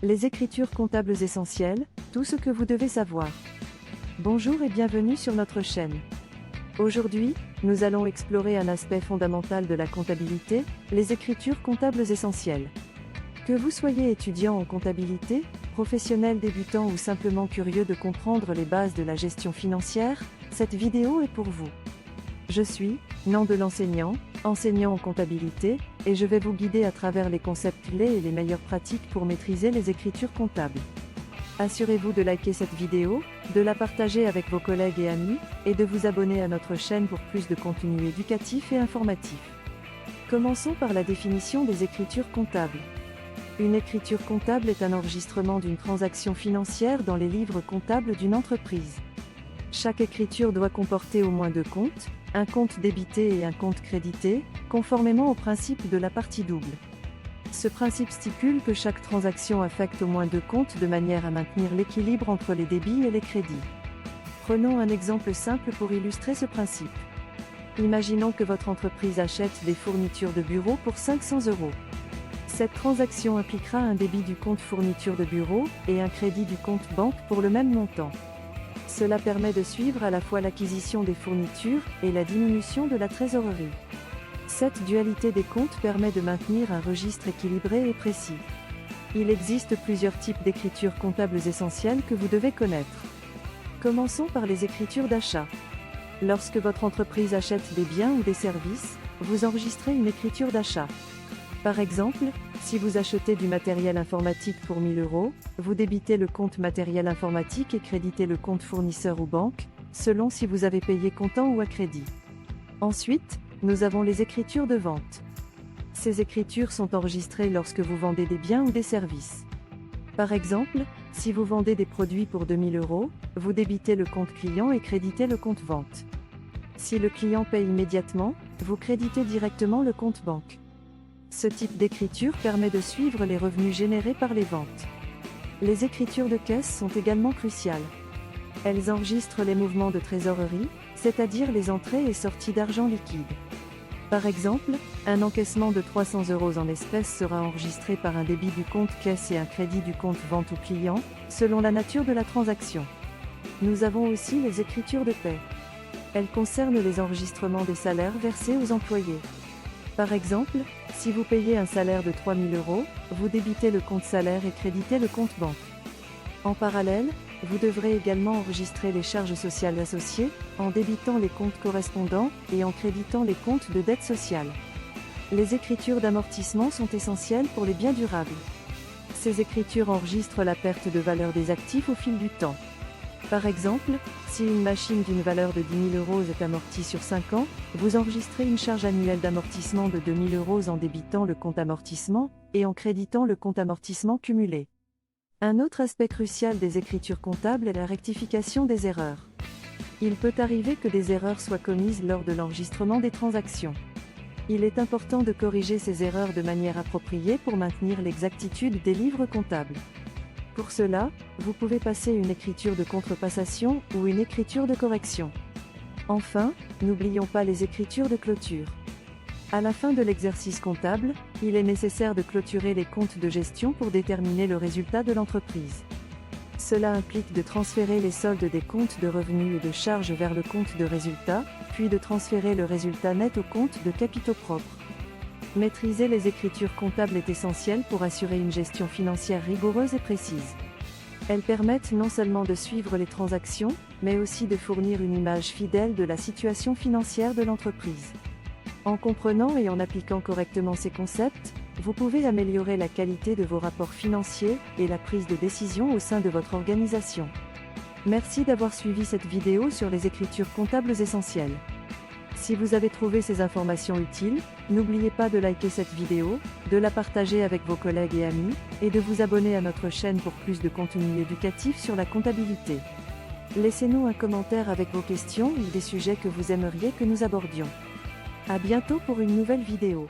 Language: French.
Les écritures comptables essentielles, tout ce que vous devez savoir. Bonjour et bienvenue sur notre chaîne. Aujourd'hui, nous allons explorer un aspect fondamental de la comptabilité, les écritures comptables essentielles. Que vous soyez étudiant en comptabilité, professionnel débutant ou simplement curieux de comprendre les bases de la gestion financière, cette vidéo est pour vous. Je suis nom de l'enseignant, enseignant en comptabilité, et je vais vous guider à travers les concepts clés et les meilleures pratiques pour maîtriser les écritures comptables. Assurez-vous de liker cette vidéo, de la partager avec vos collègues et amis, et de vous abonner à notre chaîne pour plus de contenu éducatif et informatif. Commençons par la définition des écritures comptables. Une écriture comptable est un enregistrement d'une transaction financière dans les livres comptables d'une entreprise. Chaque écriture doit comporter au moins deux comptes, un compte débité et un compte crédité, conformément au principe de la partie double. Ce principe stipule que chaque transaction affecte au moins deux comptes de manière à maintenir l'équilibre entre les débits et les crédits. Prenons un exemple simple pour illustrer ce principe. Imaginons que votre entreprise achète des fournitures de bureau pour 500 €. Cette transaction impliquera un débit du compte fourniture de bureau et un crédit du compte banque pour le même montant. Cela permet de suivre à la fois l'acquisition des fournitures et la diminution de la trésorerie. Cette dualité des comptes permet de maintenir un registre équilibré et précis. Il existe plusieurs types d'écritures comptables essentielles que vous devez connaître. Commençons par les écritures d'achat. Lorsque votre entreprise achète des biens ou des services, vous enregistrez une écriture d'achat. Par exemple, si vous achetez du matériel informatique pour 1 000 €, vous débitez le compte matériel informatique et créditez le compte fournisseur ou banque, selon si vous avez payé comptant ou à crédit. Ensuite, nous avons les écritures de vente. Ces écritures sont enregistrées lorsque vous vendez des biens ou des services. Par exemple, si vous vendez des produits pour 2 000 €, vous débitez le compte client et créditez le compte vente. Si le client paye immédiatement, vous créditez directement le compte banque. Ce type d'écriture permet de suivre les revenus générés par les ventes. Les écritures de caisse sont également cruciales. Elles enregistrent les mouvements de trésorerie, c'est-à-dire les entrées et sorties d'argent liquide. Par exemple, un encaissement de 300 € en espèces sera enregistré par un débit du compte caisse et un crédit du compte vente au client, selon la nature de la transaction. Nous avons aussi les écritures de paie. Elles concernent les enregistrements des salaires versés aux employés. Par exemple, si vous payez un salaire de 3 000 €, vous débitez le compte salaire et créditez le compte banque. En parallèle, vous devrez également enregistrer les charges sociales associées, en débitant les comptes correspondants et en créditant les comptes de dette sociale. Les écritures d'amortissement sont essentielles pour les biens durables. Ces écritures enregistrent la perte de valeur des actifs au fil du temps. Par exemple, si une machine d'une valeur de 10 000 € est amortie sur 5 ans, vous enregistrez une charge annuelle d'amortissement de 2 000 € en débitant le compte amortissement et en créditant le compte amortissement cumulé. Un autre aspect crucial des écritures comptables est la rectification des erreurs. Il peut arriver que des erreurs soient commises lors de l'enregistrement des transactions. Il est important de corriger ces erreurs de manière appropriée pour maintenir l'exactitude des livres comptables. Pour cela, vous pouvez passer une écriture de contrepassation ou une écriture de correction. Enfin, n'oublions pas les écritures de clôture. À la fin de l'exercice comptable, il est nécessaire de clôturer les comptes de gestion pour déterminer le résultat de l'entreprise. Cela implique de transférer les soldes des comptes de revenus et de charges vers le compte de résultats, puis de transférer le résultat net au compte de capitaux propres. Maîtriser les écritures comptables est essentiel pour assurer une gestion financière rigoureuse et précise. Elles permettent non seulement de suivre les transactions, mais aussi de fournir une image fidèle de la situation financière de l'entreprise. En comprenant et en appliquant correctement ces concepts, vous pouvez améliorer la qualité de vos rapports financiers et la prise de décision au sein de votre organisation. Merci d'avoir suivi cette vidéo sur les écritures comptables essentielles. Si vous avez trouvé ces informations utiles, n'oubliez pas de liker cette vidéo, de la partager avec vos collègues et amis, et de vous abonner à notre chaîne pour plus de contenu éducatif sur la comptabilité. Laissez-nous un commentaire avec vos questions ou des sujets que vous aimeriez que nous abordions. À bientôt pour une nouvelle vidéo.